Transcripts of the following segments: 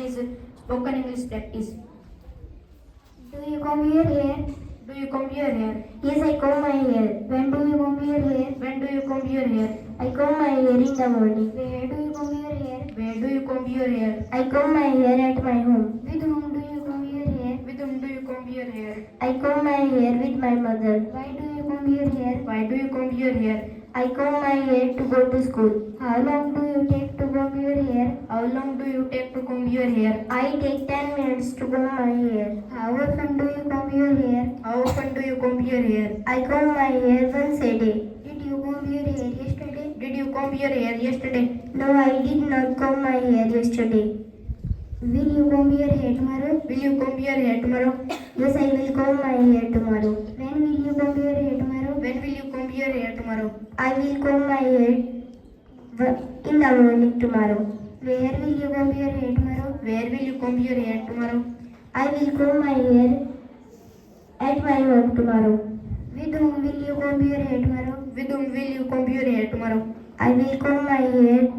is spoken English practice. Do you comb your hair? Do you comb your hair? Yes, I comb my hair. When do you comb your hair? When do you comb your hair? I comb my hair in the morning. Where do you comb your hair? Where do you comb your hair? I comb my hair at my home. With whom do you comb your hair? With whom do you comb your hair? I comb my hair with my mother. Why do you comb your hair? Why do you comb your hair? I comb my hair to go to school. How long do you take to comb your hair? How long do you take to comb your hair? I take 10 minutes to comb my hair. How often do you comb your hair? How often do you comb your hair? I comb my hair once a day. Did you comb your hair yesterday? Did you comb your hair yesterday? No, I did not comb my hair yesterday. Will you comb your hair tomorrow? Will you comb your hair tomorrow? Yes, I will comb my hair tomorrow. When will you comb your hair tomorrow? When will you comb your hair tomorrow? I will comb my hair in the morning tomorrow. Where will you comb your hair tomorrow? Where will you comb your hair tomorrow? I will comb my hair at my home tomorrow. With whom will you comb your hair tomorrow? With whom will you comb your hair tomorrow? I will comb my hair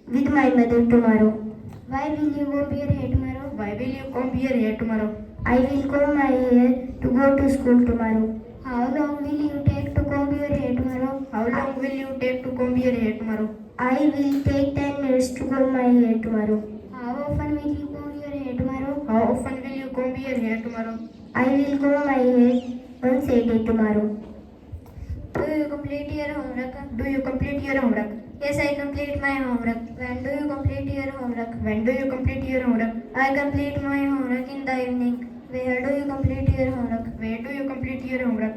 with my mother tomorrow. Why will you comb your hair tomorrow? Why will you comb your hair tomorrow? I will comb my hair to go to school tomorrow. How long will you take to comb your hair tomorrow? How long will you take to comb your hair tomorrow? I will take 10 minutes to comb my hair tomorrow. How often will you comb your hair tomorrow? How often will you comb your hair tomorrow? I will comb my hair once a day tomorrow. Do you complete your homework? Do you complete your homework? Yes, I complete my homework. When do you complete your homework? When do you complete your homework? I complete my homework in the evening. Where do you complete your homework? Where do you complete your homework?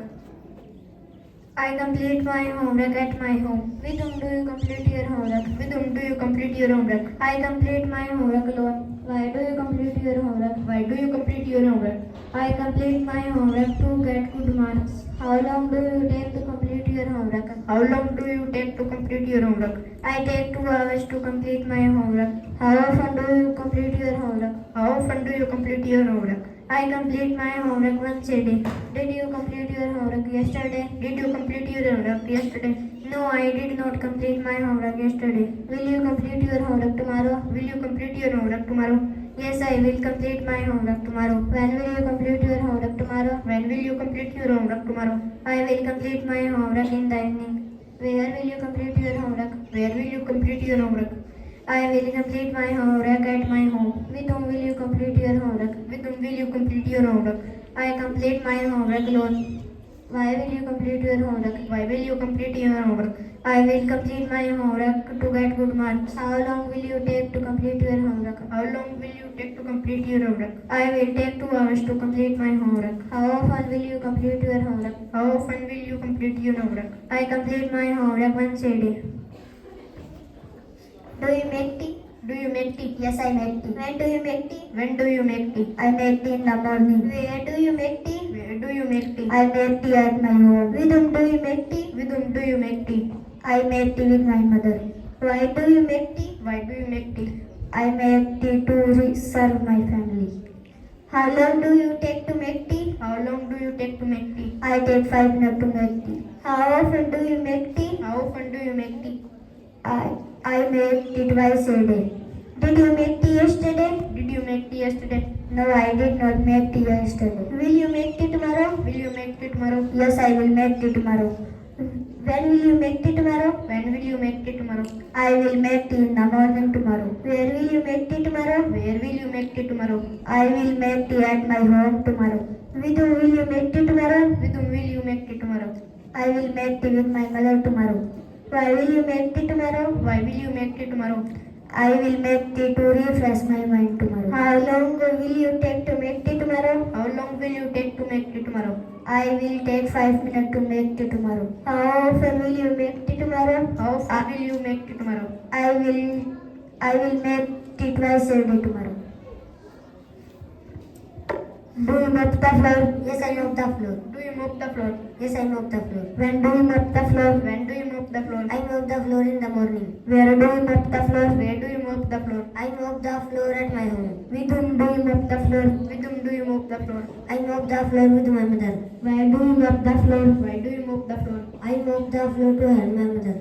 I complete my homework at my home. With whom do you complete your homework? With whom do you complete your homework? I complete my homework alone. Why do you complete your homework? Why do you complete your homework? I complete my homework to get good marks. How long do you take to complete your homework? How long do you take to complete your homework? I take 2 hours to complete my homework. How often do you complete your homework? How often do you complete your homework? I complete my homework once a day. Did you complete your homework yesterday? Did you complete your homework yesterday? No, I did not complete my homework yesterday. Will you complete your homework tomorrow? Will you complete your homework tomorrow? Yes, I will complete my homework tomorrow. When will you complete your homework tomorrow? When will you complete your homework tomorrow? I will complete my homework in the evening. Where will you complete your homework? Where will you complete your homework? I will complete my homework at my home. With whom will you complete your homework? With whom will you complete your homework? I complete my homework alone. Why will you complete your homework? Why will you complete your homework? I will complete my homework to get good marks. How long will you take to complete your homework? How long will you take to complete your homework? I will take 2 hours to complete my homework. How often will you complete your homework? How often will you complete your homework? I complete my homework once a day. Do you make tea? Do you make tea? Yes, I make tea. When do you make tea? When do you make tea? I make tea in the morning. Where do you make tea? Where do you make tea? I make tea at my home. With whom do you make tea? With whom do you make tea? I make tea with my mother. Why do you make tea? Why do you make tea? I make tea to serve my family. How long do you take to make tea? How long do you take to make tea? I take 5 minutes to make tea. How often do you make tea? How often do you make tea? I make tea twice a day. Did you make tea yesterday? Did you make tea yesterday? No, I did not make tea yesterday. Will you make tea tomorrow? Will you make tea tomorrow? Yes, I will make tea tomorrow. When will you make tea tomorrow? When will you make tea tomorrow? I will make tea in the morning tomorrow. Where will you make tea tomorrow? Where will you make tea tomorrow? I will make tea at my home tomorrow. With whom will you make tea tomorrow? With whom will you make tea tomorrow? I will make tea with my mother tomorrow. Why will you make tea tomorrow? Why will you make tea tomorrow? I will make tea to refresh my mind tomorrow. How long will you take to make tea tomorrow? How long will you take to make tea tomorrow? I will take 5 minutes to make tea tomorrow. How often will you make tea tomorrow? How often will you make tea tomorrow? I will make tea twice a day tomorrow. Do you mop the floor? Yes, I mop the floor. Do you mop the floor? Yes, I mop the floor. When do you mop the floor? When do you mop the floor? I mop the floor in the morning. Where do you mop the floor? Where do you mop the floor? I mop the floor at my home. With whom do you mop the floor? With whom do you mop the floor? I mop the floor with my mother. Why do you mop the floor? Why do you mop the floor? I mop the floor to help my mother.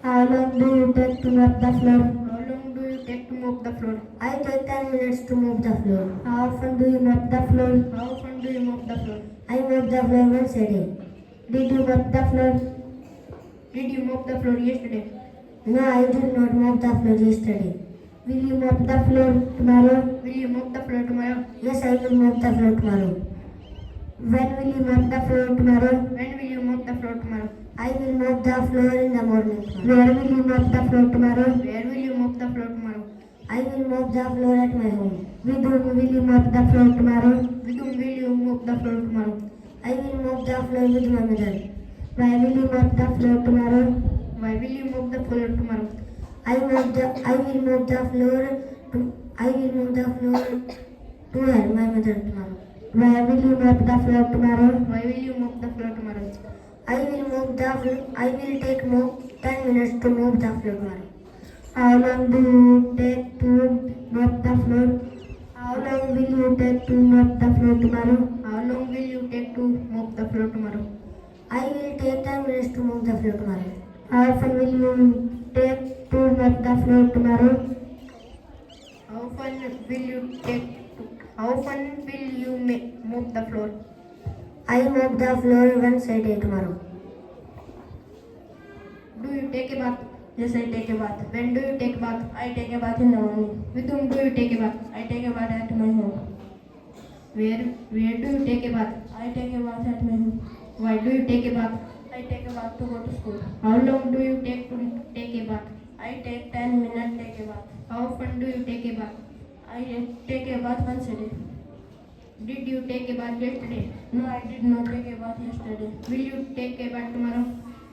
How long do you take to mop the floor? How long do you take to mop the floor? I take 10 minutes to mop the floor. How often do you mop the floor? How often do you mop the floor? I mop the floor once a day. Did you mop the floor? Did you mop the floor yesterday? No, I did not mop the floor yesterday. Will you mop the floor tomorrow? Will you mop the floor tomorrow? Yes, I will mop the floor tomorrow. When will you mop the floor tomorrow? When will you mop the floor tomorrow? I will mop the floor in the morning. Where will you mop the floor tomorrow? Where will you mop the floor tomorrow? I will mop the floor at my home. With whom will you mop the floor tomorrow? With whom will you mop the floor tomorrow? I will mop the floor with my mother. Why will you mop the floor tomorrow? Why will you mop the floor tomorrow? I will mop the floor to her, my mother tomorrow. Why will you mop the floor tomorrow? Why will you mop the floor tomorrow? I will take 10 minutes to mop the floor tomorrow. How long do you take to mop the floor? How long will you take to mop the floor tomorrow? How long will you take to mop the floor tomorrow? I will take 10 minutes to mop the floor tomorrow. How often will you take to mop the floor tomorrow? How often will you mop the floor? I mop the floor once a day tomorrow. Do you take a bath? Yes, I take a bath. When do you take a bath? I take a bath in the morning. With whom do you take a bath? I take a bath at my home. Where do you take a bath? I take a bath at my home. Why do you take a bath? I take a bath to go to school. How long do you take to take a bath? I take 10 minutes take a bath. How often do you take a bath? I take a bath once a day. Did you take a bath yesterday? No, I did not take a bath yesterday. Will you take a bath tomorrow?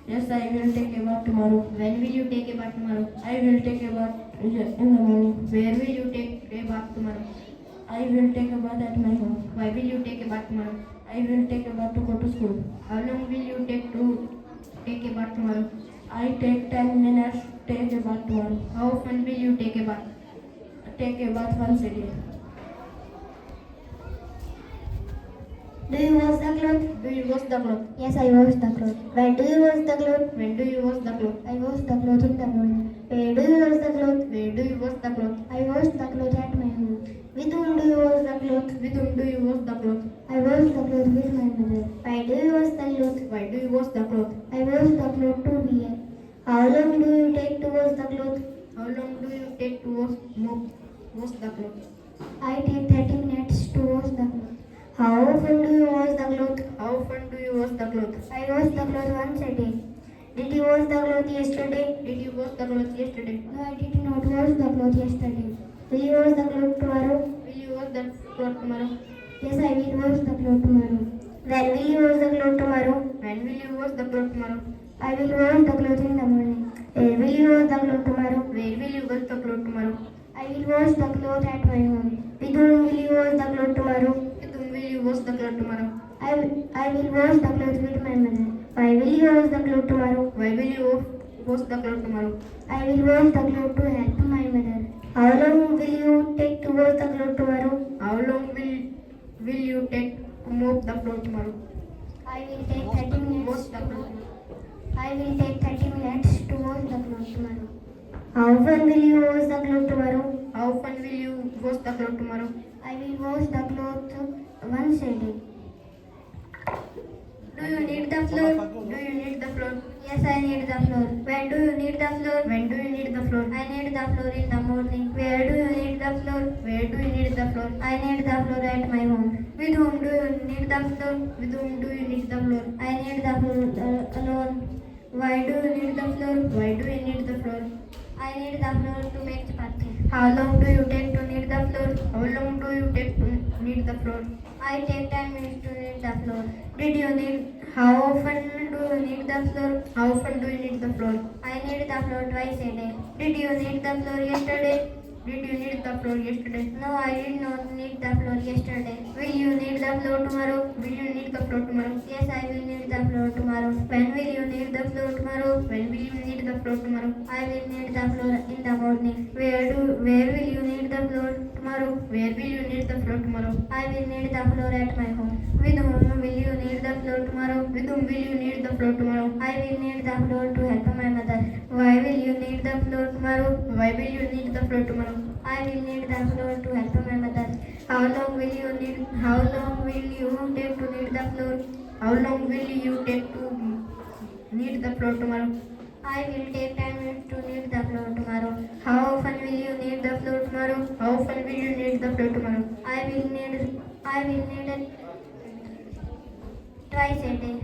Yes, I will take a bath tomorrow. When will you take a bath tomorrow? I will take a bath in the morning. Where will you take a bath tomorrow? I will take a bath at my home. Why will you take a bath tomorrow? I will take a bath to go to school. How long will you take to take a bath tomorrow? I take 10 minutes take a bath tomorrow. How often will you take a bath? Take a bath once a day. Do you wash the clothes? Do you wash the clothes? Yes, I wash the clothes. When do you wash the clothes? When do you wash the clothes? I wash the clothes in the morning. Where do you wash the clothes? Where do you wash the clothes? I wash the clothes at my home. With whom do you wash the clothes? With whom do you wash the clothes? I wash the clothes with my mother. Why do you wash the clothes? Why do you wash the clothes? I wash the clothes to wear. How long do you take to wash the clothes? How long do you take to wash the clothes? I take 30 minutes to wash the clothes. How often do you wash the clothes? How often do you wash the clothes? I wash the clothes once a day. Did you wash the clothes yesterday? Did you wash the clothes yesterday? No, I did not wash the clothes yesterday. Will you wash the clothes tomorrow? Will you wash the clothes tomorrow? Yes, I will wash the clothes tomorrow. When will you wash the clothes tomorrow? When will you wash the clothes tomorrow? I will wash the clothes in the morning. Where will you wash the clothes tomorrow? Where will you wash the clothes tomorrow? I will wash the clothes at my home. With whom will you wash the clothes tomorrow? With whom will you wash the clothes tomorrow? I will wash the clothes with my mother. Why will you wash the clothes tomorrow? Why will you wash the clothes tomorrow? I will wash the clothes to help my mother. How long will you take to wash the clothes tomorrow? How long will you take to mop the floor tomorrow? I will take 30 minutes. Wash the clothes. I will take 30 minutes to wash the clothes tomorrow. How often will you wash the clothes tomorrow? How often will you wash the clothes tomorrow? I will wash the clothes once a day. Do you need the floor? Do you need the floor? Yes, I need the floor. When do you need the floor? When do you need the floor? I need the floor in the morning. Where do you need the floor? Where do you need the floor? I need the floor at my home. With whom do you need the floor? With whom do you need the floor? I need the floor alone. Why do you need the floor? Why do you need the floor? I need the floor to make chapati. How long do you take to need the floor? How long do you take to need the floor? I take 10 minutes to need the floor. Did you need? How often do you need the floor? How often do you need the floor? I need the floor twice a day. Did you need the floor yesterday? Did you need the floor yesterday? No, I did not need the floor yesterday. Will you need the floor tomorrow? Will you need the floor tomorrow? Yes, I will need the floor tomorrow. When will you need the floor tomorrow? When will you need the floor tomorrow? I will need the floor in the morning. Where will you need the floor tomorrow? Where will you need the floor tomorrow? I will need the floor at my home. With whom will you need the floor tomorrow? With whom will you need the floor tomorrow? I will need the floor to help my mother. Why will you need the floor tomorrow? Why will you need the floor tomorrow? I will need the floor to help my mother. How long will you take to knead the floor? How long will you take to knead the floor tomorrow? I will take 10 minutes to knead the floor tomorrow. How often will you knead the floor tomorrow? How often will you knead the floor tomorrow? I will need it twice a day.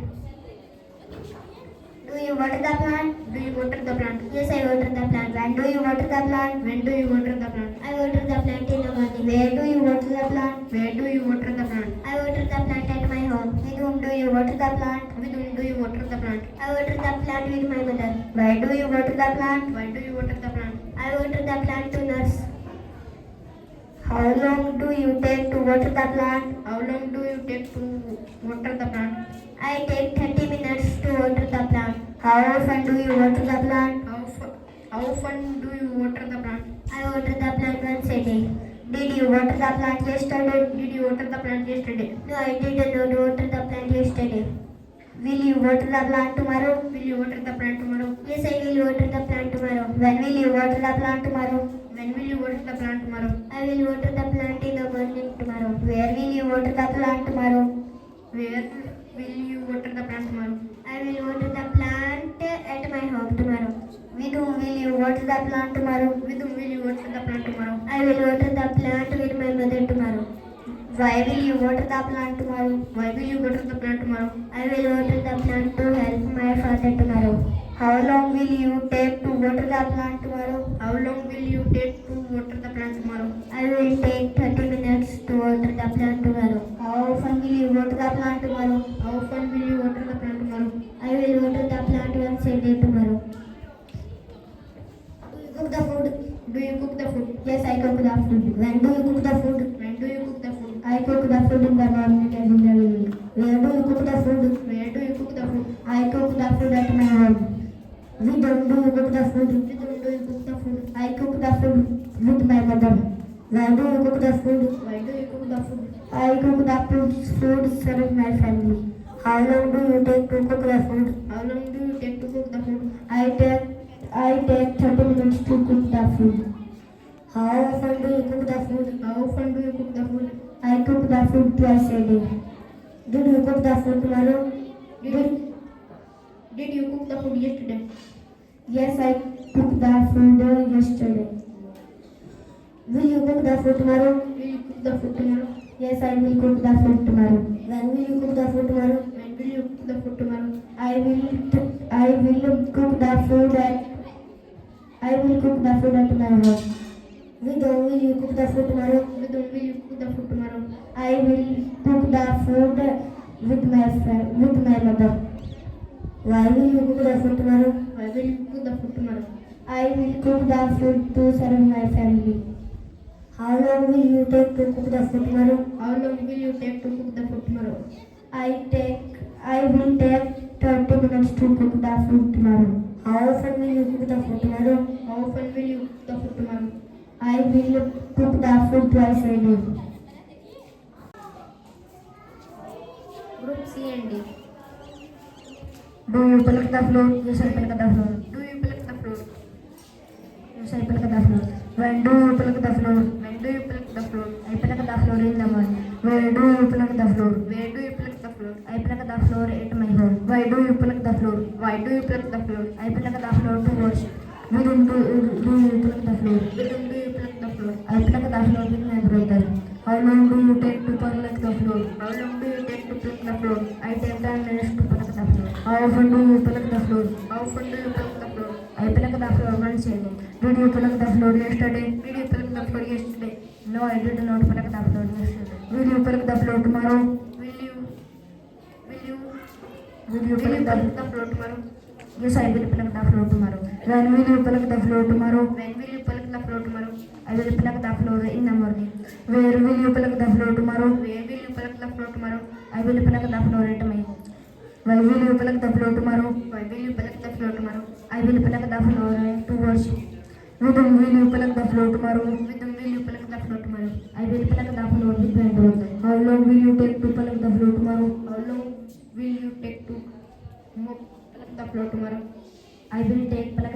Do you water the plant? Do you water the plant? Yes, I water the plant. When do you water the plant? When do you water the plant? I water the plant in the morning. Where do you water the plant? Where do you water the plant? I water the plant at my home. With whom do you water the plant? With whom do you water the plant? I water the plant with my mother. Why do you water the plant? Why do you water the plant? I water the plant to nurse. How long do you take to water the plant? How long do you take to water the plant? I take 30 minutes to water the plant. How often do you water the plant? How often do you water the plant? I water the plant once a day. Did you water the plant yesterday? Did you water the plant yesterday? No, I did not water the plant yesterday. Will you water the plant tomorrow? Will you water the plant tomorrow? Yes, I will water the plant tomorrow. When will you water the plant tomorrow? When will you water the plant tomorrow? I will water the plant in the morning tomorrow. Where will you water the plant tomorrow? Where will you water the plant tomorrow? I will water the plant at my home tomorrow. With whom will you water the plant tomorrow? With whom will you water the plant tomorrow? I will water the plant with my mother tomorrow. Why will you water the plant tomorrow? Why will you water the plant tomorrow? I will water the plant to help my father tomorrow. How long will you take to water the plant tomorrow? How long will you take to water the plant tomorrow? I will take 30 minutes to water the plant tomorrow. How often will you water the plant tomorrow? How often will you water the plant tomorrow? I will water the plant once a day tomorrow. Do you cook the food? Do you cook the food? Yes, I cook the food. When do you cook the food? When do you cook the food? I cook the food in the morning and in the evening. Where do you cook the food? Where do you cook the food? I cook the food at my home. With whom do you cook the food? With whom do you cook the food? I cook the food with my mother. Why do you cook the food? Why do you cook the food? I cook the food serve my family. How long do you take to cook the food? How long do you take to cook the food? I take 30 minutes to cook the food. How often do you cook the food? How often do you cook the food? I cook the food twice a day. Did you cook the food tomorrow? Did you cook the food yesterday? Yes, I cooked the food yesterday. Will you cook the food tomorrow? Will you cook the food tomorrow? Yes, I will cook the food tomorrow. When will you cook the food tomorrow? When will you cook the food tomorrow? I will cook the food at my home. With whom will you cook the food tomorrow? With whom will you cook the food tomorrow? I will cook the food with my mother. Why will you cook the food tomorrow? Why will you cook the food tomorrow? I will cook the food to serve my family. How long will you take to cook the food tomorrow? How long will you take to cook the food tomorrow? I will take 30 minutes to cook the food tomorrow. How often will you cook the food tomorrow? How often will you cook the food tomorrow? I will cook the food twice a day. Group C and D. Do you pluck the floor? Yes, I pluck the floor. Do you pluck the floor? Yes, I pluck the floor. When do you pluck the floor? When do you pluck the floor? I pluck the floor in the morning. Where do you pluck the floor? Where do you pluck the floor? I pluck the floor at my home. Why do you pluck the floor? Why do you pluck the floor? I pluck the floor to wash. With whom do you pluck the floor? With whom do you pluck the floor? I pluck the floor with my brother. How long do you take to pluck the floor? How long do you take to pluck the floor? I take 10 minutes to pluck the floor. How often do you pluck the floor? How often do you pluck the floor? I pluck the floor once a day. Did you pluck the floor yesterday? Did you pluck the floor yesterday? No, I did not pluck the floor yesterday. Will you pluck the floor tomorrow? Will you Pluck pluck the floor tomorrow? Yes, I will pluck the floor tomorrow. When will you pluck the floor tomorrow? When will you pluck the floor tomorrow? I will pluck the floor in the morning. Where will you pluck the floor tomorrow? Where will you pluck the floor tomorrow? I will pluck the floor at my home. Why will you pluck the floor tomorrow? Why will you pluck the floor tomorrow? I will pluck the floor to wash. With whom will you pluck the floor tomorrow? With whom will you pluck the floor tomorrow? I will pluck the floor with my brother. How long will you take to pluck the floor tomorrow? How long will you take to pluck the floor tomorrow? I will take pluck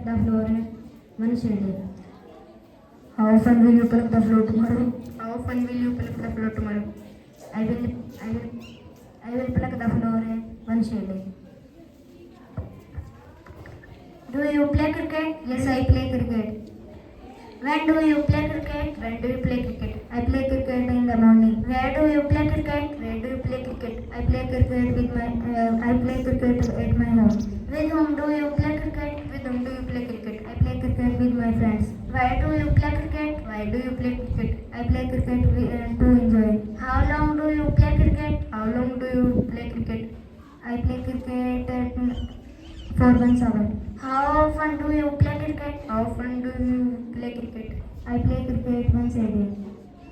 the floor once a day. How often will you pluck the flower tomorrow? How often will you pluck the flower tomorrow? I will pluck the flower once a day. Do you play cricket? Yes, I play cricket. When do you play cricket? When do you play cricket? I play cricket in the morning. Where do you play cricket? Where do you play cricket? I play cricket at my home. With whom do you play cricket? With whom do you play cricket? I play cricket with my friends. Where do you play cricket? Why do you play cricket? I play cricket to enjoy. How long do you play cricket? How long do you play cricket? I play cricket for 1 hour. How often do you play cricket? How often do you play cricket? I play cricket once a day.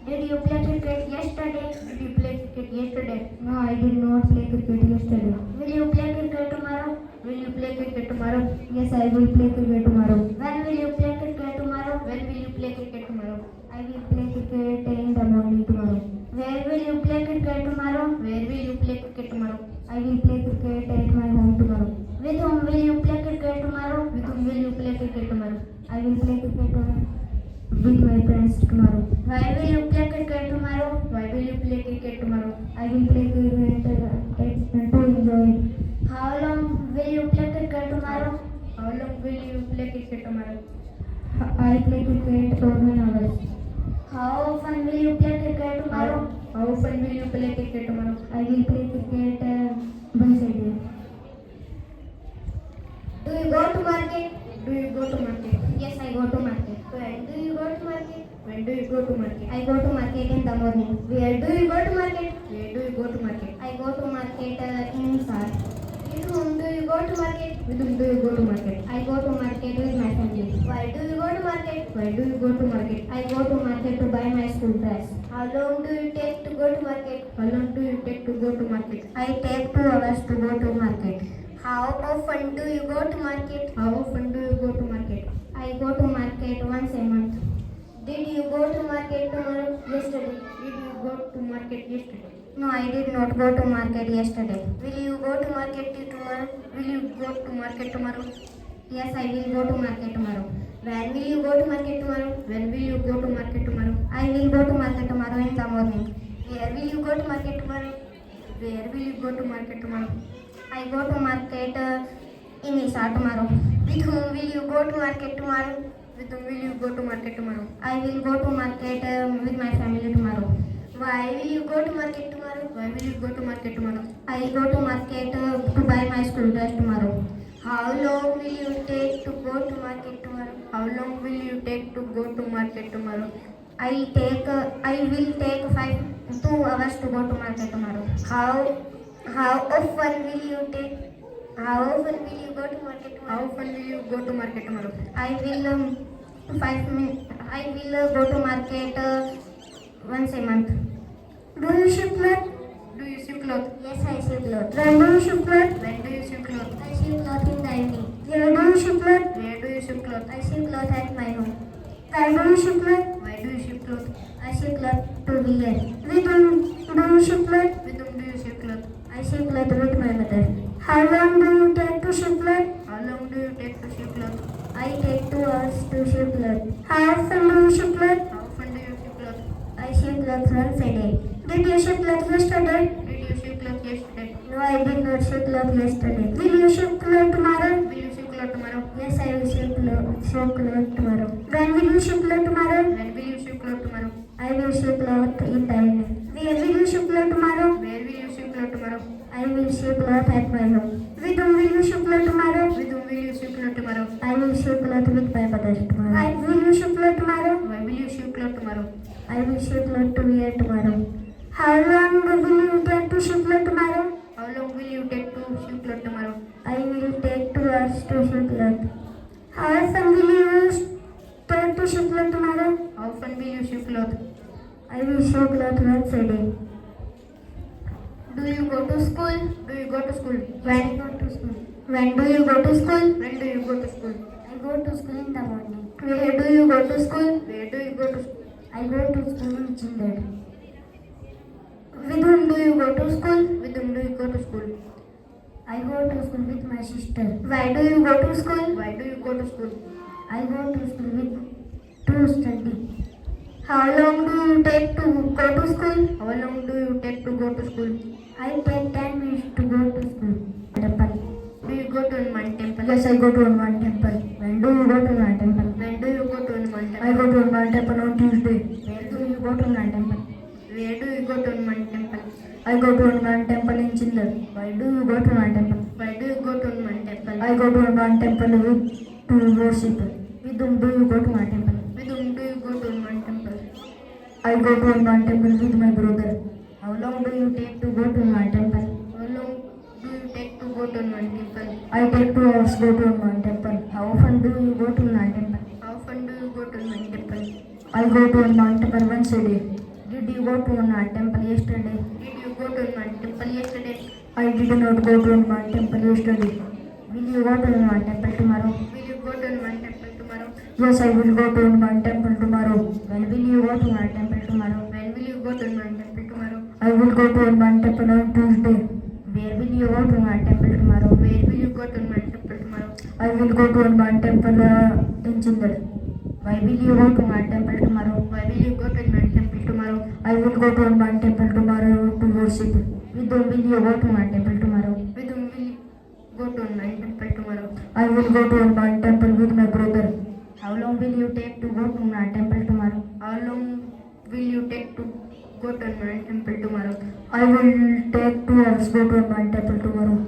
Did you play cricket yesterday? Did you play cricket yesterday? No, I did not play cricket yesterday. Will you play cricket tomorrow? Will you play cricket tomorrow? Yes, I will play cricket tomorrow. When will you play cricket tomorrow? When will you play cricket tomorrow? I will play cricket in the morning tomorrow. Where will you play cricket tomorrow? Where will you play cricket tomorrow? I will play cricket at my home tomorrow. With whom will you play cricket tomorrow? With whom will you play cricket tomorrow? I will play cricket with my friends tomorrow. Why will you play cricket tomorrow? Why will you play cricket tomorrow? I will play cricket to enjoy. How long will you play cricket tomorrow? How long will you play cricket tomorrow? I play cricket for 1 hour. How often will you play cricket tomorrow? How often will you play cricket tomorrow? I will play cricket once a day. Do you go to market? Do you go to market? Yes, I go to market. When Do you go to market? When do you go to market? I go to market in the morning. Where do you go to market? Where do you go to market? I go to market in Sar. With whom do you go to market? With whom do you go to market? I go to market with my family. Why do you go to market? Why do you go to market? I go to market to buy my school dress. How long do you take to go to market? How long do you take to go to market? I take 2 hours to go to market. How often do you go to market? How often do you go to market? I go to market once a month. Did you go to market tomorrow? Yesterday? Did you go to market yesterday? No, I did not go to market yesterday. Will you go to market tomorrow? Will you go to market tomorrow? Yes, I will go to market tomorrow. When will you go to market tomorrow? When will you go to market tomorrow? I will go to market tomorrow in the morning. Where will you go to market tomorrow? Where will you go to market tomorrow? I go to market in Isa tomorrow. With whom will you go to market tomorrow? With whom will you go to market tomorrow? I will go to market with my family tomorrow. Why will you go to market tomorrow? Why will you go to market tomorrow? I go to market to buy my school dress tomorrow. How long will you take to go to market tomorrow? How long will you take to go to market tomorrow? I will take 2 hours to go to market tomorrow. How often will you go to market How tomorrow? often will you go to market tomorrow? I will go to market once a month. Do you ship cloth? Do you sew cloth? Yes, I ship cloth. When do you ship cloth? When do you sew cloth? I ship cloth in the evening. Where do you ship cloth? Where do you sew cloth? I ship cloth at my home. Why do you ship cloth? Why do you sew cloth? I ship cloth to wear. With whom do you ship cloth? With whom do you sew cloth? I ship cloth with my mother. How long do you take to ship cloth? How long do you take to sew cloth? I take 2 hours to ship cloth. How often do you ship cloth? How often do you sew cloth? I ship cloth once a day. Did you ship cloth yesterday? Did you sew cloth yesterday? No, I did not ship cloth yesterday. Will you ship cloth tomorrow? Will you sew cloth tomorrow? Yes, I will ship cloth tomorrow. When will you ship cloth tomorrow? When will you sew cloth tomorrow? I will ship cloth in the evening. Where will you ship cloth tomorrow? Where will you sew cloth tomorrow? I will ship cloth at my home. With whom will you ship cloth tomorrow? With whom will you sew cloth tomorrow? I will ship cloth with my mother tomorrow. Why will you ship cloth tomorrow? Why will you sew cloth tomorrow? I will ship cloth to wear tomorrow. How long will you take to ship cloth tomorrow? How long will you take to sew cloth tomorrow? I will take 2 hours to ship cloth. How often will you take to ship cloth tomorrow? How often will you sew cloth? I will ship cloth once a day. Do you go to school? Do you go to school? When do you go to school? When do you go to school? I go to school in the morning. Where do you go to school? Where do you go to school? I go to school in Chindad. With whom do you go to school? With whom do you go to school? I go to school with my sister. Why do you go to school? Why do you go to school? I go to school to to study. How long do you take to go to school? How long do you take to go to school? I take 10 minutes to go to school. Temple. Do you go to Hanuman temple? Yes, I go to Hanuman temple. When do you go to Hanuman temple? When do you go to Hanuman temple? I go to Hanuman temple on Tuesday. Where do you go to Hanuman temple? Where do you go to Hanuman temple? I go to Hanuman temple in Chindar. Why do you go to Hanuman temple? Why do you go to Hanuman temple? I go to Hanuman temple to worship. With whom do you go to Hanuman temple? With whom do you go to Hanuman temple? I go to Hanuman temple with my brother. How long do you take to go to Hanuman temple? How long do you take to go to Hanuman temple? I take 2 hours to go to Hanuman temple. How often do you go to Hanuman temple? How often do you go to Hanuman temple? I go to Hanuman temple once a day. Did you go to Hanuman temple yesterday? Did you go to Hanuman temple yesterday? I did not go to Hanuman temple yesterday. Will you go to Hanuman temple tomorrow? Will you go to Hanuman temple tomorrow? Yes, I will go to Hanuman temple tomorrow. When will you go to Hanuman temple tomorrow? When will you go to Hanuman temple tomorrow? I will go to Hanuman temple on Tuesday. Where will you go to Hanuman temple tomorrow? Where will you go to Hanuman temple tomorrow? I will go to Hanuman temple in Chindar. Why will you go to Hanuman temple tomorrow? Why will you go to Hanuman temple tomorrow? I will go to Hanuman temple tomorrow to worship. With whom will you go to Hanuman temple tomorrow? With whom will you go to Hanuman temple tomorrow? I will go to Hanuman temple with my brother. How long will you take to go to Hanuman temple tomorrow? How long will you take to go to Hanuman temple tomorrow? I will take 2 hours to go to Hanuman temple tomorrow.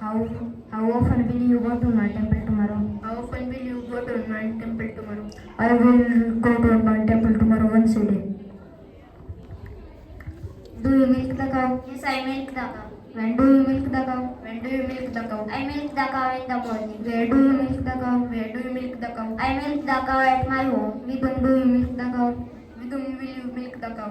How often will you go to Hanuman temple tomorrow? How often will you go to Hanuman temple tomorrow? I will go to Hanuman temple tomorrow once a day. Do you milk the cow? Yes, I milk the cow. When do you milk the cow? When do you milk the cow? I milk the cow in the morning. Where do you milk the cow? Where do you milk the cow? I milk the cow at my home. With whom do you milk the cow? With whom will you milk the cow?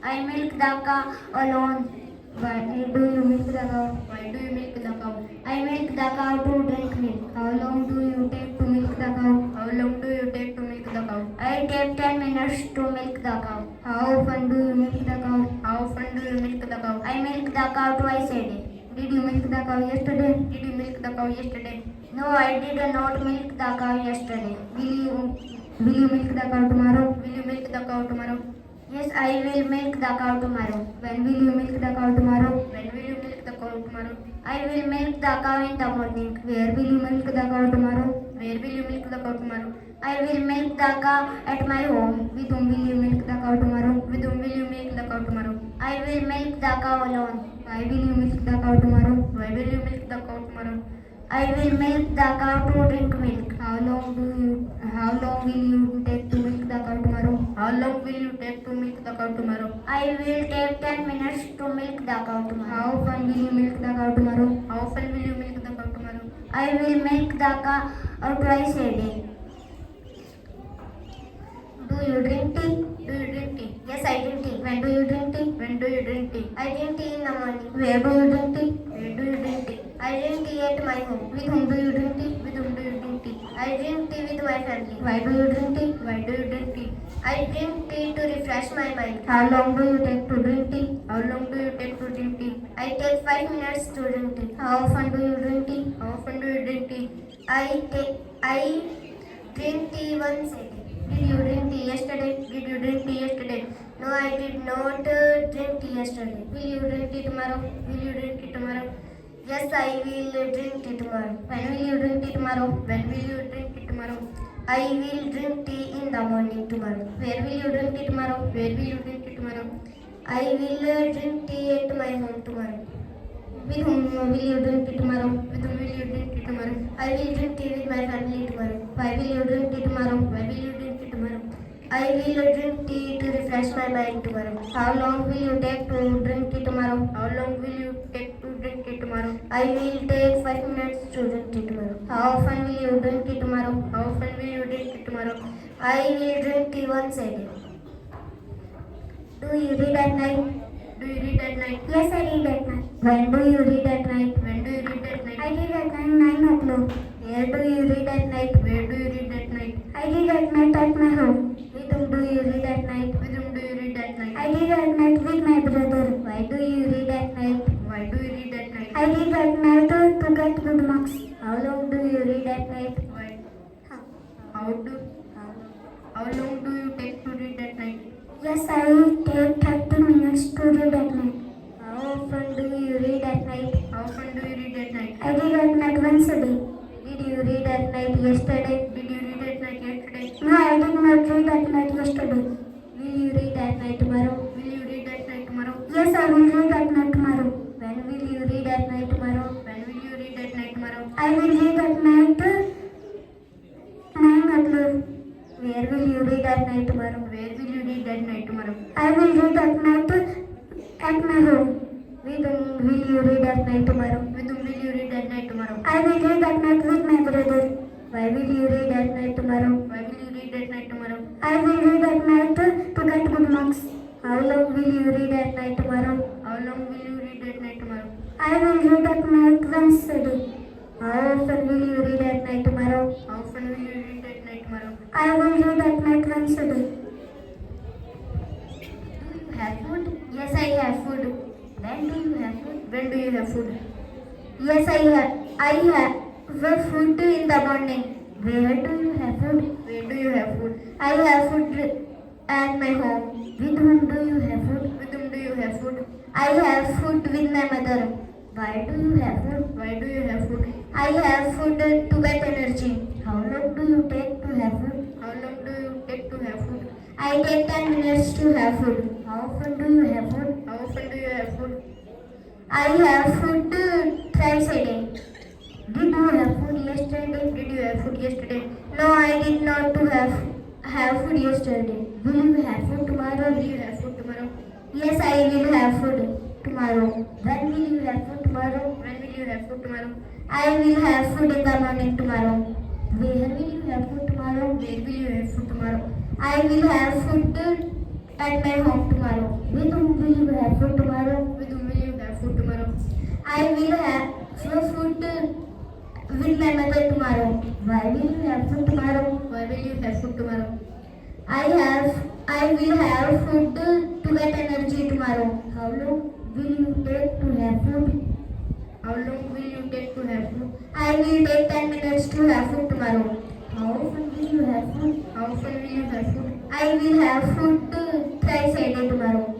I milk the cow alone. Why do you milk the cow? Why do you milk the cow? I milk the cow to drink milk. How long do you take to milk the cow? How long do you take to milk the cow? I take 10 minutes to milk the cow. How often do you milk the cow? How often do you milk the cow? I milk the cow twice a day. Did you milk the cow yesterday? Did you milk the cow yesterday? No, I did not milk the cow yesterday. Will you milk the cow tomorrow? Will you milk the cow tomorrow? Yes, I will milk the cow tomorrow. When will you milk the cow tomorrow? When will you milk the cow tomorrow? I will milk the cow in the morning. Where will you milk the cow tomorrow? Where will you milk the cow tomorrow? I will milk the cow at my home. With whom will you milk the cow tomorrow? With whom will you milk the cow tomorrow? I will milk the cow alone. Why will you milk the cow tomorrow? Why will you milk the cow tomorrow? I will milk the cow to drink milk. How long will you take to milk the cow tomorrow? How long will you take to milk the cow tomorrow? I will take 10 minutes to milk the cow tomorrow. How often will you milk the cow tomorrow? How often will you milk the cow tomorrow? I will milk the cow twice a day. Do you drink tea? Do you drink tea? Yes, I drink tea. When do you drink tea? When do you drink tea? I drink tea in the morning. Where do you drink tea? Where do you drink tea? I drink tea at my home. With whom do you drink tea? With whom do you drink tea? I drink tea with my family. Why do you drink tea? Why do you drink tea? I drink tea to refresh my mind. How long do you take to drink tea? How long do you take to drink tea? I take 5 minutes to drink tea. How often do you drink tea? How often do you drink tea? I drink tea once a day. Did you drink tea yesterday? Did you drink tea yesterday? No, I did not drink tea yesterday. Will you drink tea tomorrow? Will you drink tea tomorrow? Yes, I will drink tea tomorrow. When will you drink tea tomorrow? When will you drink tea tomorrow? I will drink tea in the morning tomorrow. Where will you drink tea tomorrow? Where will you drink tea tomorrow? I will drink tea at my home tomorrow. With whom will you drink tea tomorrow? With whom will you drink tea tomorrow? I will drink tea with my family tomorrow. Why will you drink tea tomorrow? Why will you drink tea tomorrow? I will drink tea to refresh my mind tomorrow. How long will you take to drink tea tomorrow? How long will you take to drink tea tomorrow? I will take 5 minutes to drink tea tomorrow. How often will you drink tea tomorrow? How often will you drink tea tomorrow? I will drink tea once a day. Do you read at night? Do you read at night? Yes, I read at night. When do you read at night? When do you read at night? I read at night 9 o'clock. Where do you read at night? Where do you read at night? I read at night at my home. With whom do you read at night? With whom do you read at night? I read at night with my brother. Why do you read at night? Why do you read at night? I read at night to get good marks. How long do you read at night? Why? How- How long Yes, I take 30 minutes to read at night. How often do you read at night? How often do you read at night? I read at night once a day. Did you read at night yesterday? Did you read at night yesterday? No, I did not read at night yesterday. Will you read at night tomorrow? Will you read at night tomorrow? Yes, I will read at night tomorrow. When will you read at night tomorrow? When will you read at night tomorrow? I will read at night 9 o'clock. Where will you read at night tomorrow? Where will you read at night tomorrow? I will read at night at my home. With whom will you read at night tomorrow? With whom will you read at night tomorrow? I will read at night with my brother. Why will you read at night tomorrow? Why will you read at night tomorrow? I will read at night to get good marks. How long will you read at night tomorrow? How long will you read at night tomorrow? I will read at night once a day. How often will you read at night tomorrow? How often will you read at night tomorrow? I will read at night once a day. Do you have food? Yes, I have food. When do you have food? When do you have food? Yes, I have food in the morning. Where do you have food? Where do you have food? I have food at my home. With whom do you have food? With whom do you have food? I have food with my mother. Why do you have food? Why do you have food? I have food to get energy. How long do you take to have food? How long do you take to have food? I take 10 minutes to have food. How often do you have food? How often do you have food? I have food thrice a day. Did you have food yesterday? Did you have food yesterday? No, I did not to have food yesterday. Will you have food tomorrow? Will you have food tomorrow? Yes, I will have food tomorrow. When will you have food tomorrow? When will you have food tomorrow? I will have food in the morning tomorrow. Where will you have food tomorrow? Where will you have food tomorrow? I will have food at my home tomorrow. With whom will you have food tomorrow? With whom will you have food tomorrow? I will have food with my mother tomorrow. Why will you have food tomorrow? Why will you have food tomorrow? I will have food to get energy tomorrow. How long will you take to have food? How long will you take to have food? I will take 10 minutes to have food tomorrow. How often will you have food? How often will you have food? I will have food thrice a day tomorrow.